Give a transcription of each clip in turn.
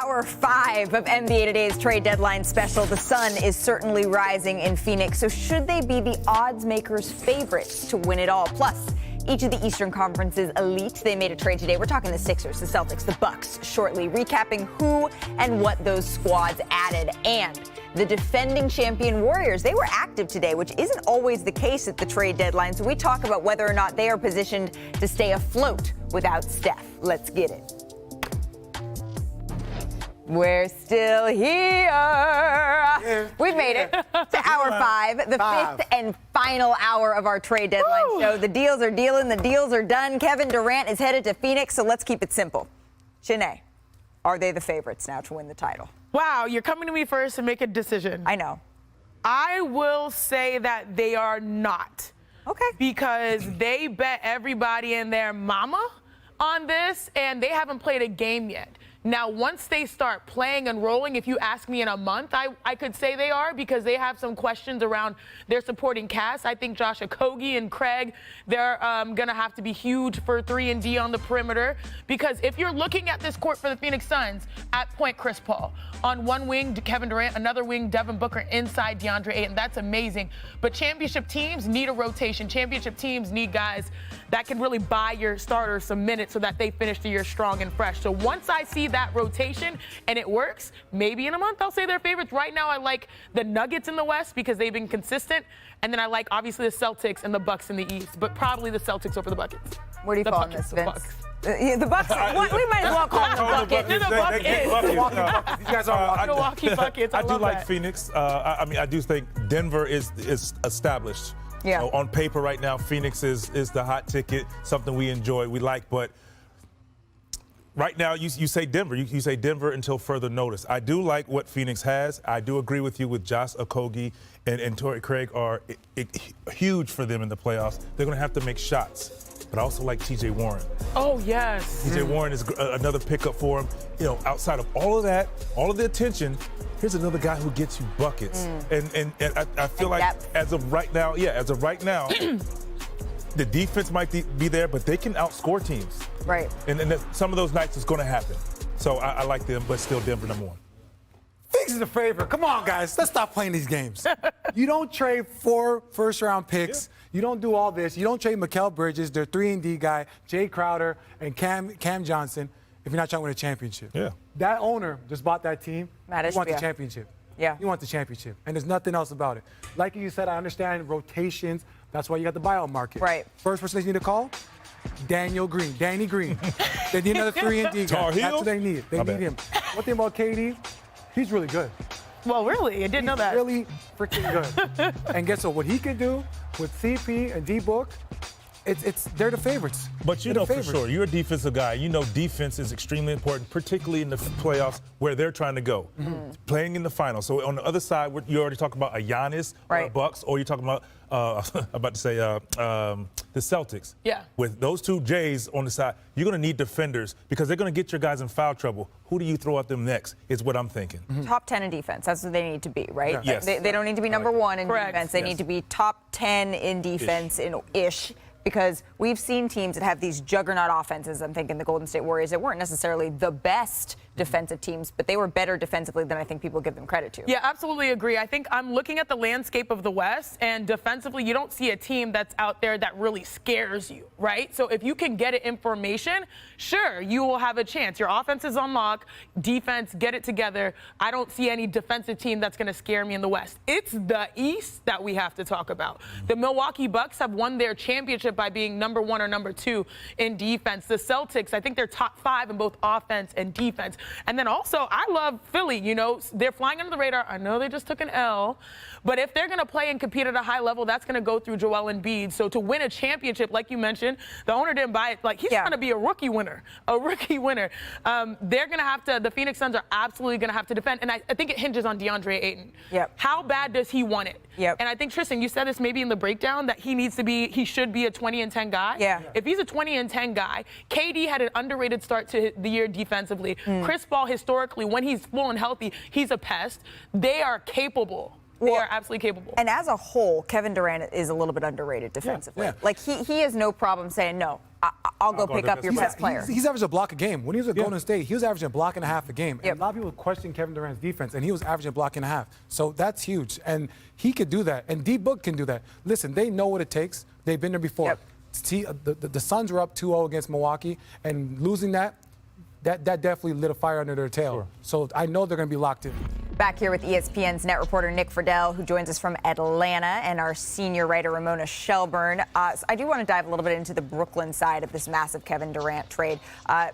Hour 5 of NBA Today's trade deadline special. The sun is certainly rising in Phoenix, so should they be the odds makers' favorites to win it all? Plus, each of the Eastern Conference's elite, they made a trade today. We're talking the Sixers, the Celtics, the Bucks, shortly recapping who and what those squads added. And the defending champion Warriors, they were active today, which isn't always the case at the trade deadline. So we talk about whether or not they are positioned to stay afloat without Steph. Let's get it. We're still here. Yeah. We've made it to hour 5, the fifth and final hour of our trade deadline show. The deals are dealing, the deals are done. Kevin Durant is headed to Phoenix, so let's keep it simple. Shanae, are they the favorites now to win the title? Wow, you're coming to me first to make a decision. I know. I will say that they are not. Okay. Because they bet everybody and their mama on this, and they haven't played a game yet. Now, once they start playing and rolling, if you ask me in a month, I could say they are, because they have some questions around their supporting cast. I think Josh Okogie and Craig, they're going to have to be huge for 3-and-D on the perimeter. Because if you're looking at this court for the Phoenix Suns, at point, Chris Paul. On one wing, Kevin Durant, another wing, Devin Booker, inside DeAndre Ayton. That's amazing. But championship teams need a rotation. Championship teams need guys that can really buy your starters some minutes so that they finish the year strong and fresh. So once I see that rotation and it works, maybe in a month I'll say they're favorites. Right now I like the Nuggets in the West because they've been consistent, and then I like obviously the Celtics and the Bucks in the East, but probably the Celtics over the Buckets. Where do you fall on this, Vince? Bucks. The Bucks. We might as well call them the Buckets. The Buckets. These guys are Milwaukee Buckets. I do like that. Phoenix. I do think Denver is established. Yeah. On paper right now, Phoenix is the hot ticket, something we enjoy, we like, but right now you say Denver. You say Denver until further notice. I do like what Phoenix has. I do agree with you with Josh Okogie and Torrey Craig are huge for them in the playoffs. They're going to have to make shots. But I also like T.J. Warren. Oh, yes. T.J. Warren is another pickup for him. You know, outside of all of that, all of the attention, here's another guy who gets you buckets. And I feel like as of right now, the defense might be there, but they can outscore teams. Right. And some of those nights it's going to happen. So I like them, but still Denver #1. Phoenix is a favorite. Come on, guys. Let's stop playing these games. You don't trade 4 first-round picks. Yeah. You don't do all this. You don't trade Mikal Bridges, their 3-and-D guy, Jay Crowder, and Cam Johnson if you're not trying to win a championship. Yeah. That owner just bought that team. Matt You want the championship. Yeah. You want the championship. And there's nothing else about it. Like you said, I understand rotations. That's why you got the buyout market. Right. First person they need to call? Danny Green. They need another 3-and-D guy. That's what they need. They need him. One thing about KD, he's really good. Well, really? I didn't know that. He's really freaking good. And guess what? What he can do with CP and D-Book, they're the favorites. But you know for sure, you're a defensive guy. You know defense is extremely important, particularly in the playoffs where they're trying to go. Playing in the finals. So on the other side, you already talk about a Giannis or a Bucks, or you're talking about, the Celtics. Yeah. With those two J's on the side, you're going to need defenders because they're going to get your guys in foul trouble. Who do you throw at them next is what I'm thinking. Top 10 in defense. That's what they need to be, right? Yeah. Yes. They don't need to be number 1 in Correct. defense. They need to be top 10 in defense ish. Because we've seen teams that have these juggernaut offenses. I'm thinking the Golden State Warriors that weren't necessarily the best defensive teams, but they were better defensively than I think people give them credit to. Yeah, absolutely agree. I think I'm looking at the landscape of the West, and defensively, you don't see a team that's out there that really scares you, right? So if you can get it in formation, sure, you will have a chance. Your offense is on lock, defense, get it together. I don't see any defensive team that's going to scare me in the West. It's the East that we have to talk about. The Milwaukee Bucks have won their championship by being number 1 or number 2 in defense. The Celtics, I think they're top 5 in both offense and defense. And then also, I love Philly. You know, they're flying under the radar. I know they just took an L, but if they're going to play and compete at a high level, that's going to go through Joel Embiid. So to win a championship, like you mentioned, the owner didn't buy it. Like, he's trying to be a rookie winner. They're going to have to, the Phoenix Suns are absolutely going to have to defend. And I think it hinges on DeAndre Ayton. Yep. How bad does he want it? Yep. And I think, Tristan, you said this maybe in the breakdown, that he should be a 20-and-10 guy. Yeah. If he's a 20-and-10 guy, KD had an underrated start to the year defensively. Chris Paul, historically, when he's full and healthy, he's a pest. They are capable They are absolutely capable. And as a whole, Kevin Durant is a little bit underrated defensively. Yeah. Like, he has no problem saying, no, I'll go pick up your best player. He's averaging a block a game. When he was at Golden State, he was averaging a block and a half a game. Yep. And a lot of people question Kevin Durant's defense, and he was averaging a block and a half. So that's huge. And he could do that. And D-Book can do that. Listen, they know what it takes. They've been there before. Yep. See, the Suns were up 2-0 against Milwaukee, and losing that definitely lit a fire under their tail. Sure. So I know they're going to be locked in. Back here with ESPN's net reporter Nick Friedel, who joins us from Atlanta, and our senior writer Ramona Shelburne. So I do want to dive a little bit into the Brooklyn side of this massive Kevin Durant trade.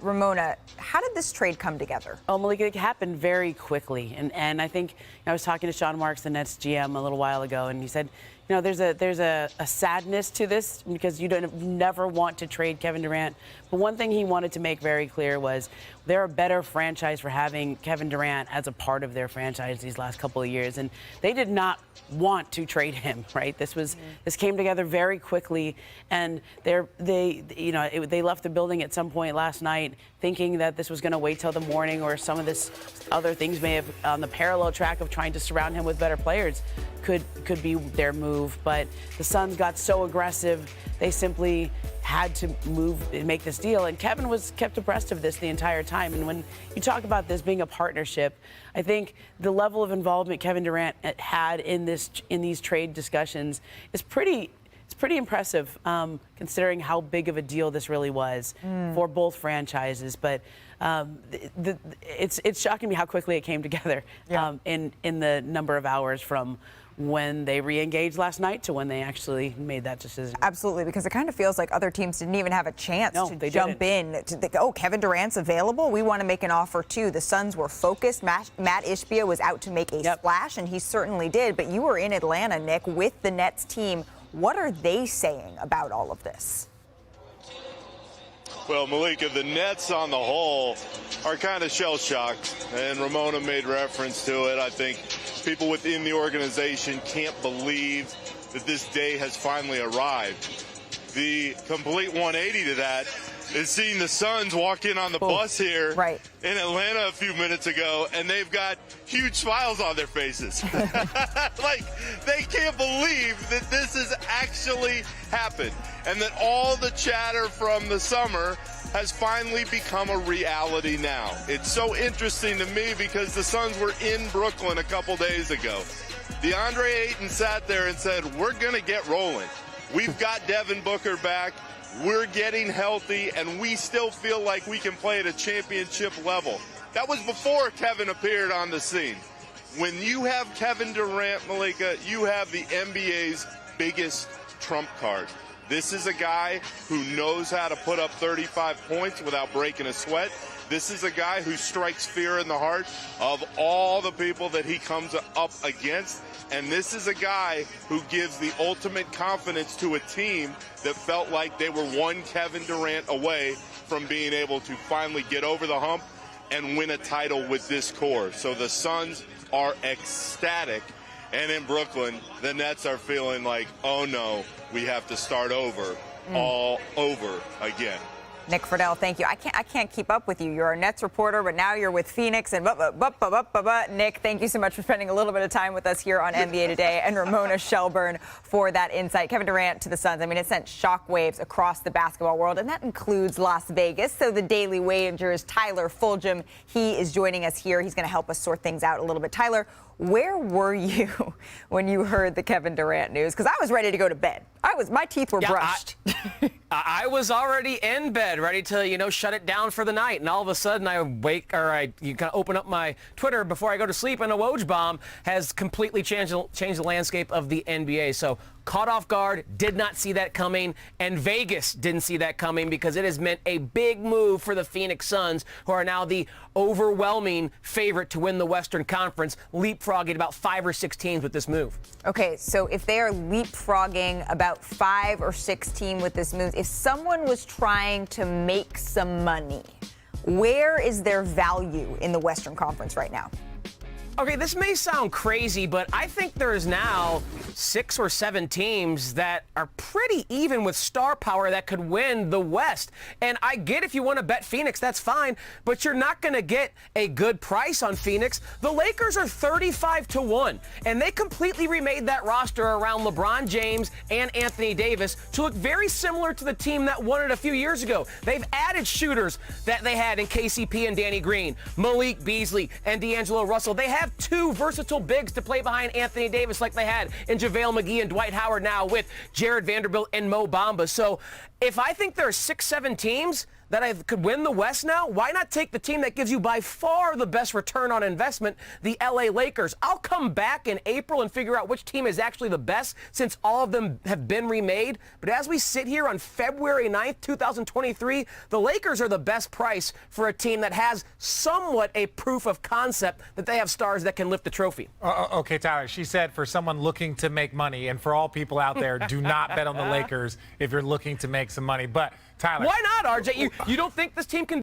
Ramona, how did this trade come together? Oh, Malika, it happened very quickly. And I think I was talking to Sean Marks, the Nets GM, a little while ago, and he said, you know, there's a sadness to this because you never want to trade Kevin Durant. But one thing he wanted to make very clear was they're a better franchise for having Kevin Durant as a part of their franchise these last couple of years. And they did not want to trade him, right? This came together very quickly. And they left the building at some point last night thinking that this was going to wait till the morning, or some of this other things may have on the parallel track of trying to surround him with better players could be their move. But the Suns got so aggressive, they simply had to move and make this deal. And Kevin was kept abreast of this the entire time. And when you talk about this being a partnership, I think the level of involvement Kevin Durant had in these trade discussions is pretty impressive, considering how big of a deal this really was for both franchises. But it's shocking me how quickly it came together in the number of hours from when they re-engaged last night to when they actually made that decision. Absolutely, because it kind of feels like other teams didn't even have a chance to jump in. Kevin Durant's available. We want to make an offer too. The Suns were focused. Matt Ishbia was out to make a splash, and he certainly did. But you were in Atlanta, Nick, with the Nets team. What are they saying about all of this? Well, Malika, the Nets on the whole are kind of shell-shocked, and Ramona made reference to it. I think people within the organization can't believe that this day has finally arrived. The complete 180 to that is seeing the Suns walk in on the bus here in Atlanta a few minutes ago, and they've got huge smiles on their faces. Like, they can't believe that this has actually happened, and that all the chatter from the summer has finally become a reality now. It's so interesting to me because the Suns were in Brooklyn a couple days ago. DeAndre Ayton sat there and said, we're going to get rolling. We've got Devin Booker back. We're getting healthy, and we still feel like we can play at a championship level. That was before Kevin appeared on the scene. When you have Kevin Durant, Malika, you have the NBA's biggest trump card. This is a guy who knows how to put up 35 points without breaking a sweat. This is a guy who strikes fear in the heart of all the people that he comes up against. And this is a guy who gives the ultimate confidence to a team that felt like they were one Kevin Durant away from being able to finally get over the hump and win a title with this core. So the Suns are ecstatic. And in Brooklyn, the Nets are feeling like, oh no, we have to start over, all over again. Nick Friedel, thank you. I can't keep up with you. You're a Nets reporter, but now you're with Phoenix. And Nick, thank you so much for spending a little bit of time with us here on NBA Today, and Ramona Shelburne for that insight. Kevin Durant to the Suns. I mean, it sent shockwaves across the basketball world, and that includes Las Vegas. So the Daily Wager's Tyler Fulgham, he is joining us here. He's going to help us sort things out a little bit. Tyler, where were you when you heard the Kevin Durant news? Because I was ready to go to bed. My teeth were brushed. I was already in bed, ready to, shut it down for the night. And all of a sudden I you kind of open up my Twitter before I go to sleep, and a Woj bomb has completely changed the landscape of the NBA. So caught off guard, did not see that coming, and Vegas didn't see that coming, because it has meant a big move for the Phoenix Suns, who are now the overwhelming favorite to win the Western Conference, leapfrogging about 5 or 6 teams with this move. Okay, so if they are leapfrogging about 5 or 6 teams with this move, if someone was trying to make some money, where is their value in the Western Conference right now? Okay, this may sound crazy, but I think there's now 6 or 7 teams that are pretty even with star power that could win the West. And I get if you want to bet Phoenix, that's fine, but you're not going to get a good price on Phoenix. The Lakers are 35-1, and they completely remade that roster around LeBron James and Anthony Davis to look very similar to the team that won it a few years ago. They've added shooters that they had in KCP and Danny Green, Malik Beasley and D'Angelo Russell. They have 2 versatile bigs to play behind Anthony Davis like they had in JaVale McGee and Dwight Howard, now with Jared Vanderbilt and Mo Bamba. So if I think there are 6, 7 teams that could win the West now, why not take the team that gives you by far the best return on investment, the LA Lakers? I'll come back in April and figure out which team is actually the best since all of them have been remade. But as we sit here on February 9th, 2023, the Lakers are the best price for a team that has somewhat a proof of concept that they have stars that can lift the trophy. Okay, Tyler, she said for someone looking to make money, and for all people out there, do not bet on the Lakers if you're looking to make some money. But Tyler, why not, RJ? You don't think this team can